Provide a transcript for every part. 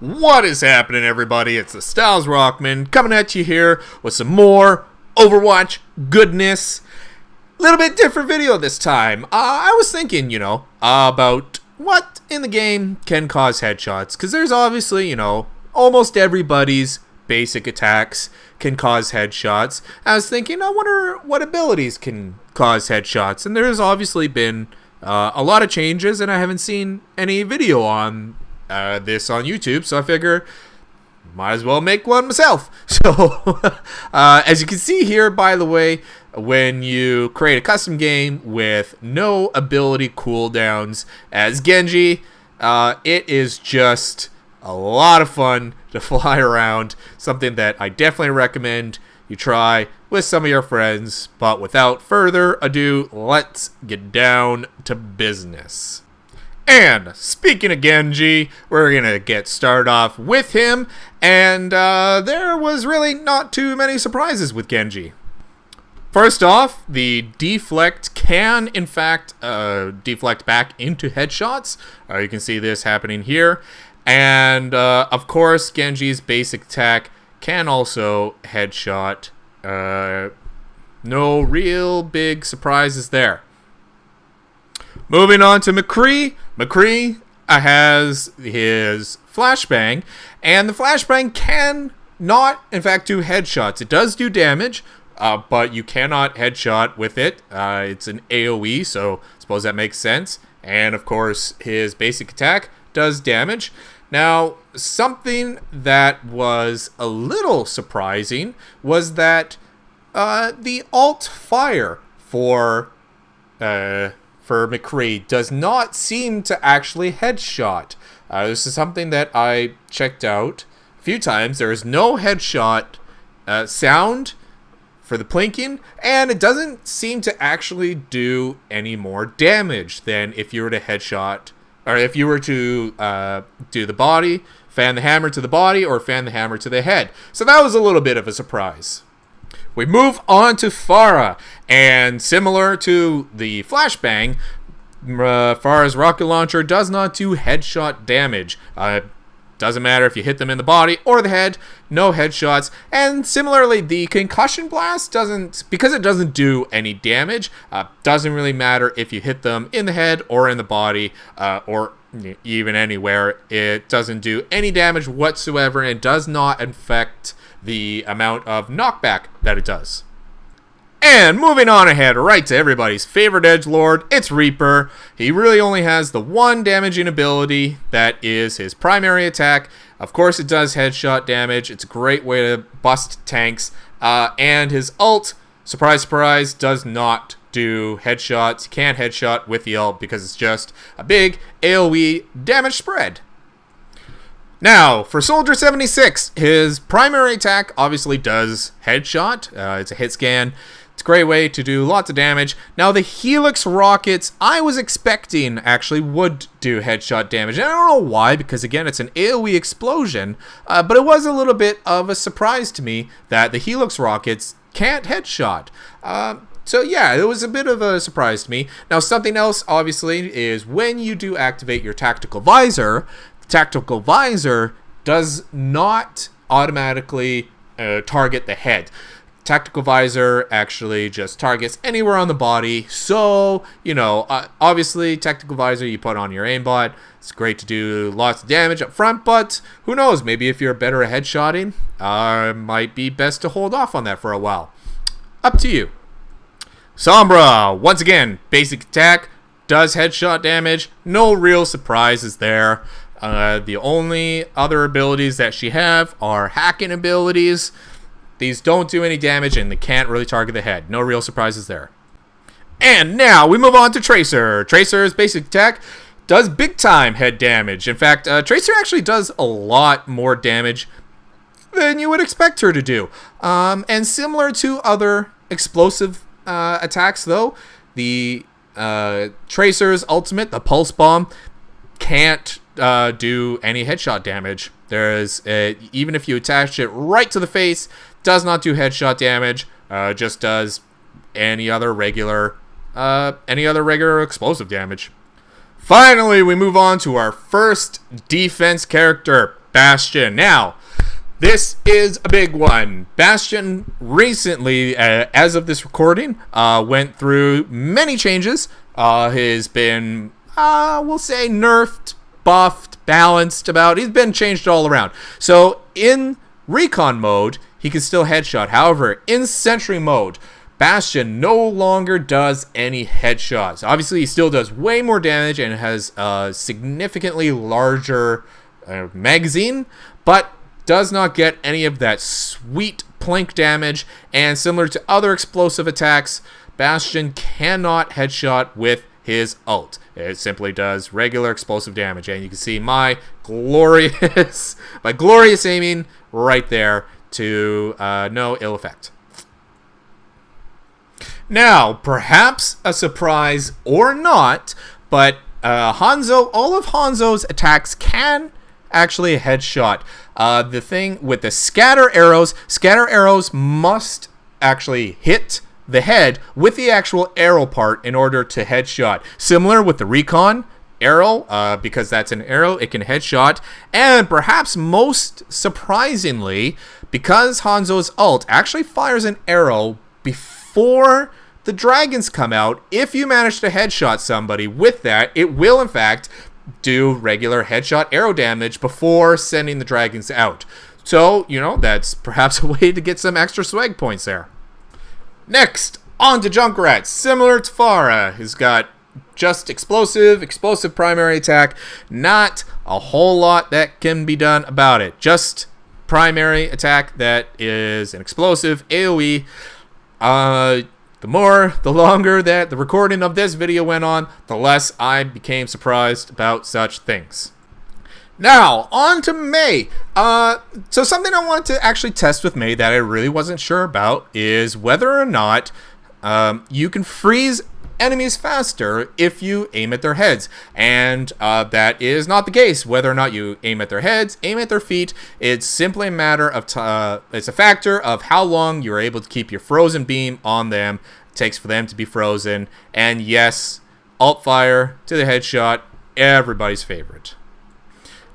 What is happening, everybody? It's the Styles Rockman coming at you here with some more Overwatch goodness. Little bit different video this time. I was thinking, about what in the game can cause headshots. Because there's obviously, almost everybody's basic attacks can cause headshots. I was thinking, I wonder what abilities can cause headshots. And there's obviously been a lot of changes, and I haven't seen any video on this on YouTube, so I figure might as well make one myself. So as you can see here, by the way, when you create a custom game with no ability cooldowns as Genji, it is just a lot of fun to fly around. Something that I definitely recommend you try with some of your friends. But without further ado, let's get down to business. And speaking of Genji, we're going to get started off with him. And there was really not too many surprises with Genji. First off, the deflect can, in fact, deflect back into headshots. You can see this happening here. And, of course, Genji's basic attack can also headshot. No real big surprises there. Moving on to McCree. McCree has his flashbang, and the flashbang can not, in fact, do headshots. It does do damage, but you cannot headshot with it. It's an AoE, so I suppose that makes sense. And, of course, his basic attack does damage. Now, something that was a little surprising was that the alt fire for McCree does not seem to actually headshot. This is something that I checked out a few times. There is no headshot sound for the plinking, and it doesn't seem to actually do any more damage than if you were to headshot, or if you were to do the body, fan the hammer to the body, or fan the hammer to the head. So that was a little bit of a surprise. We move on to Pharah, and similar to the flashbang, Pharah's rocket launcher does not do headshot damage. Doesn't matter if you hit them in the body or the head, no headshots. And similarly, the concussion blast because it doesn't do any damage, doesn't really matter if you hit them in the head or in the body, or even anywhere. It doesn't do any damage whatsoever, and does not affect the amount of knockback that it does. And moving on ahead, right to everybody's favorite edgelord, it's Reaper. He really only has the one damaging ability, that is his primary attack. Of course, it does headshot damage. It's a great way to bust tanks. And his ult, surprise, surprise, does not do headshots. You can't headshot with the ult because it's just a big AoE damage spread. Now, for Soldier 76, his primary attack obviously does headshot. It's a hit scan. It's a great way to do lots of damage. Now, the Helix rockets, I was expecting actually would do headshot damage. And I don't know why, because again, it's an AoE explosion. But it was a little bit of a surprise to me that the Helix rockets can't headshot. So yeah, it was a bit of a surprise to me. Now, something else, obviously, is when you do activate your tactical visor, tactical visor does not automatically target the head. Tactical visor actually just targets anywhere on the body. So, obviously, tactical visor you put on your aimbot. It's great to do lots of damage up front, but who knows? Maybe if you're better at headshotting, might be best to hold off on that for a while. Up to you. Sombra, once again, basic attack, does headshot damage. No real surprises there. The only other abilities that she have are hacking abilities. These don't do any damage, and they can't really target the head. No real surprises there. And now we move on to Tracer. Tracer's basic attack does big time head damage. In fact, Tracer actually does a lot more damage than you would expect her to do. And similar to other explosive attacks, though, the Tracer's ultimate, the Pulse Bomb, can't do any headshot damage. There's even if you attach it right to the face, does not do headshot damage. Just does any other regular explosive damage. Finally, we move on to our first defense character, Bastion. Now, this is a big one. Bastion recently, as of this recording, went through many changes. Has been, we'll say, nerfed, buffed, balanced about. He's been changed all around. So in recon mode, he can still headshot. However, in sentry mode, Bastion no longer does any headshots. Obviously, he still does way more damage and has a significantly larger magazine, but does not get any of that sweet plink damage. And similar to other explosive attacks, Bastion cannot headshot with his ult. It simply does regular explosive damage, and you can see my glorious aiming right there to no ill effect. Now, perhaps a surprise or not, but all of Hanzo's attacks can actually headshot. The thing with the scatter arrows must actually hit the head with the actual arrow part in order to headshot. Similar with the recon arrow, because that's an arrow, it can headshot. And perhaps most surprisingly, because Hanzo's ult actually fires an arrow before the dragons come out, if you manage to headshot somebody with that, it will in fact do regular headshot arrow damage before sending the dragons out. So, that's perhaps a way to get some extra swag points there. Next, on to Junkrat. Similar to Pharah, he's got just explosive primary attack. Not a whole lot that can be done about it. Just primary attack that is an explosive AoE. The longer that the recording of this video went on, the less I became surprised about such things. Now, on to Mei. So something I wanted to actually test with Mei that I really wasn't sure about is whether or not you can freeze enemies faster if you aim at their heads. And that is not the case. Whether or not you aim at their heads, aim at their feet, it's simply a matter of it's a factor of how long you're able to keep your frozen beam on them. It takes for them to be frozen. And yes, alt fire to the headshot, everybody's favorite.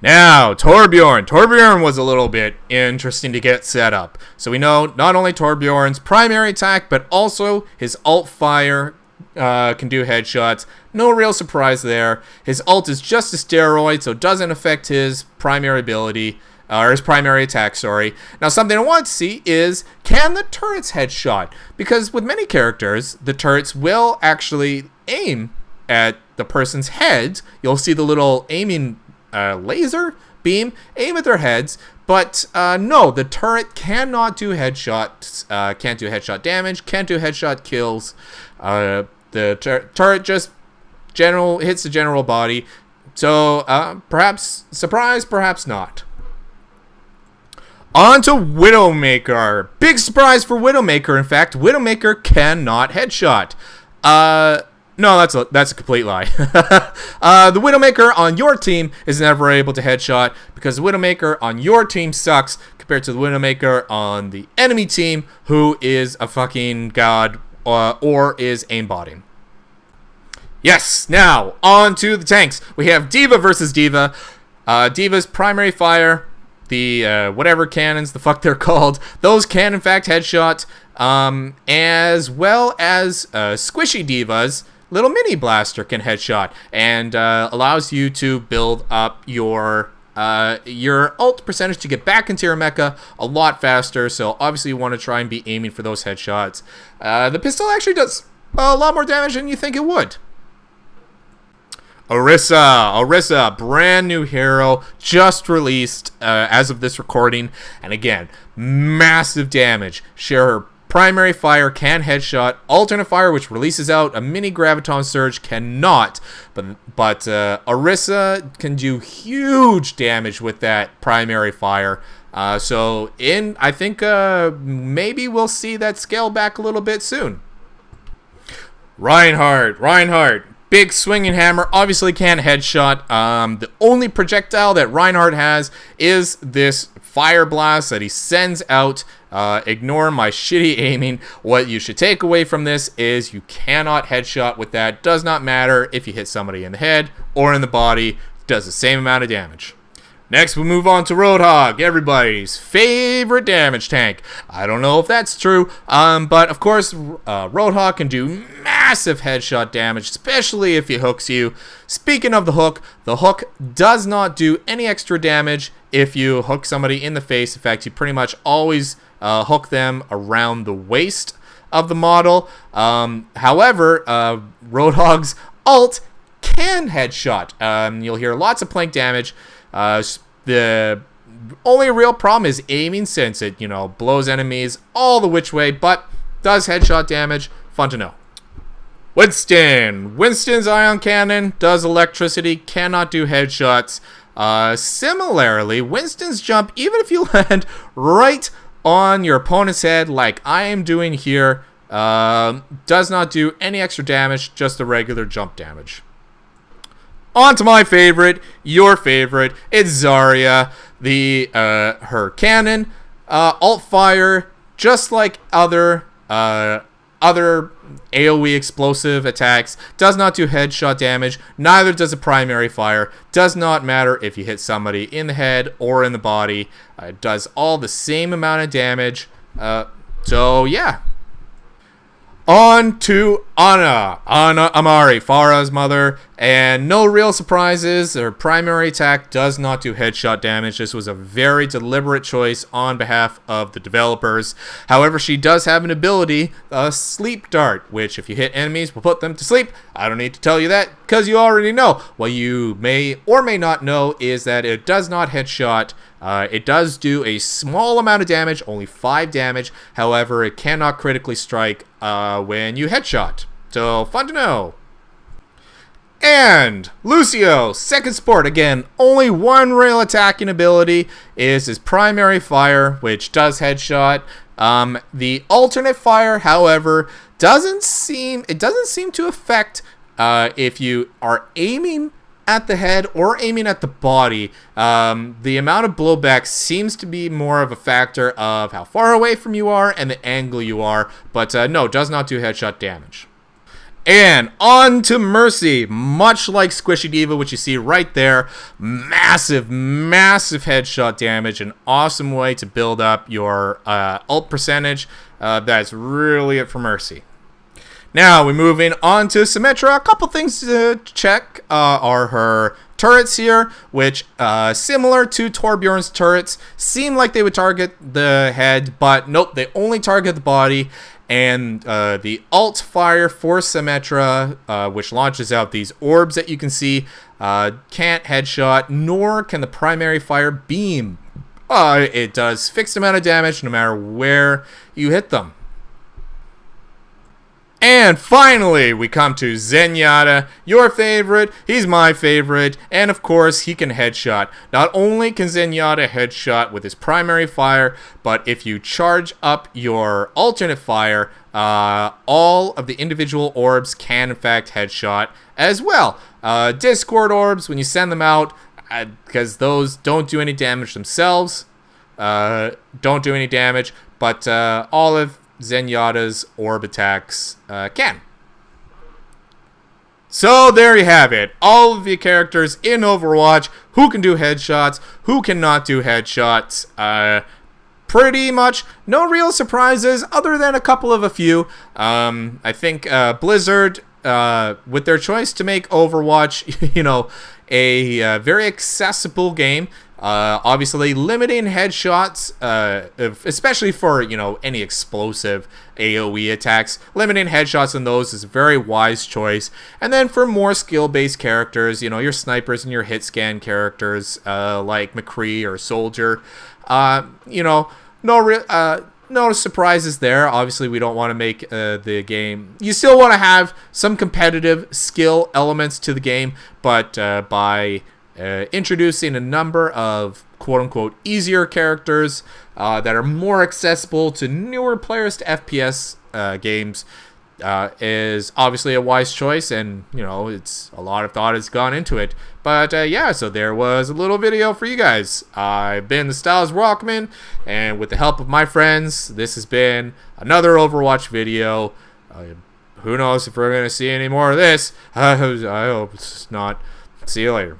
Now, Torbjorn. Torbjorn was a little bit interesting to get set up. So we know not only Torbjorn's primary attack, but also his alt fire can do headshots. No real surprise there. His ult is just a steroid, so it doesn't affect his primary ability, or his primary attack, sorry. Now, something I want to see is, can the turrets headshot? Because with many characters, the turrets will actually aim at the person's head. You'll see the little aiming laser beam aim at their heads, but no, the turret cannot do headshots, can't do headshot damage, can't do headshot kills. The turret just hits the general body, so perhaps surprise, perhaps not. On to Widowmaker. Big surprise for Widowmaker. In fact, Widowmaker cannot headshot. No, that's a complete lie. The Widowmaker on your team is never able to headshot because the Widowmaker on your team sucks compared to the Widowmaker on the enemy team, who is a fucking god or is aimbotting. Yes, now on to the tanks. We have D.Va versus D.Va. D.Va's primary fire, the whatever cannons the fuck they're called, those can in fact headshot, as well as squishy D.Va's little mini blaster can headshot and allows you to build up your ult percentage to get back into your mecha a lot faster. So obviously you want to try and be aiming for those headshots. The pistol actually does a lot more damage than you think it would. Orisa, brand new hero, just released as of this recording, and again, massive damage. Her primary fire can headshot. Alternate fire, which releases out a mini graviton surge, cannot. But Orisa can do huge damage with that primary fire. So I think maybe we'll see that scale back a little bit soon. Reinhardt. Big swinging hammer, obviously can't headshot. The only projectile that Reinhardt has is this fire blast that he sends out. Ignore my shitty aiming. What you should take away from this is you cannot headshot with that. Does not matter if you hit somebody in the head or in the body. Does the same amount of damage. Next, we move on to Roadhog, everybody's favorite damage tank. I don't know if that's true, but of course, Roadhog can do massive headshot damage, especially if he hooks you. Speaking of the hook does not do any extra damage if you hook somebody in the face. In fact, you pretty much always hook them around the waist of the model. However, Roadhog's ult can headshot. You'll hear lots of plank damage. The only real problem is aiming, since it, blows enemies all the which way, but does headshot damage. Fun to know. Winston's ion cannon does electricity, cannot do headshots. Similarly, Winston's jump, even if you land right on your opponent's head like I am doing here, does not do any extra damage, just the regular jump damage. On to my favorite, your favorite, it's Zarya. Her cannon, alt fire, just like other AoE explosive attacks, does not do headshot damage, neither does a primary fire. Does not matter if you hit somebody in the head or in the body. It does all the same amount of damage. So yeah. On to Ana Amari, Pharah's mother, and no real surprises. Her primary attack does not do headshot damage. This was a very deliberate choice on behalf of the developers. However, she does have an ability, a sleep dart, which if you hit enemies will put them to sleep. I don't need to tell you that because you already know. What you may or may not know is that it does not headshot. It does do a small amount of damage, only 5 damage. However, it cannot critically strike when you headshot. So, fun to know. And Lucio, second support. Again, only one real attacking ability is his primary fire, which does headshot. The alternate fire, however, doesn't seem to affect if you are aiming at the head or aiming at the body. The amount of blowback seems to be more of a factor of how far away from you are and the angle you are, but no, does not do headshot damage. And on to Mercy, much like Squishy Diva, which you see right there. Massive headshot damage, an awesome way to build up your ult percentage. That's really it for Mercy. Now, we're moving on to Symmetra. A couple things to check are her turrets here, which, similar to Torbjorn's turrets, seem like they would target the head, but nope, they only target the body. And the alt fire for Symmetra, which launches out these orbs that you can see, can't headshot, nor can the primary fire beam. It does fixed amount of damage no matter where you hit them. And finally, we come to Zenyatta, your favorite, he's my favorite, and of course, he can headshot. Not only can Zenyatta headshot with his primary fire, but if you charge up your alternate fire, all of the individual orbs can in fact headshot as well. Discord orbs, when you send them out, because those don't do any damage themselves, don't do any damage, but all of Zenyatta's orb attacks can. So there you have it. All of the characters in Overwatch who can do headshots, who cannot do headshots. Pretty much no real surprises other than a few. I think Blizzard, with their choice to make Overwatch, a very accessible game. Obviously limiting headshots, especially for, any explosive AoE attacks. Limiting headshots on those is a very wise choice. And then for more skill-based characters, your snipers and your hit scan characters, like McCree or Soldier, no surprises there. Obviously, we don't want to make the game. You still want to have some competitive skill elements to the game, but by introducing a number of quote-unquote easier characters that are more accessible to newer players to FPS games is obviously a wise choice, and it's a lot of thought has gone into it. But yeah, so there was a little video for you guys. I've been the Styles Rockman, and with the help of my friends, this has been another Overwatch video. Who knows if we're going to see any more of this. I hope it's not. See you later.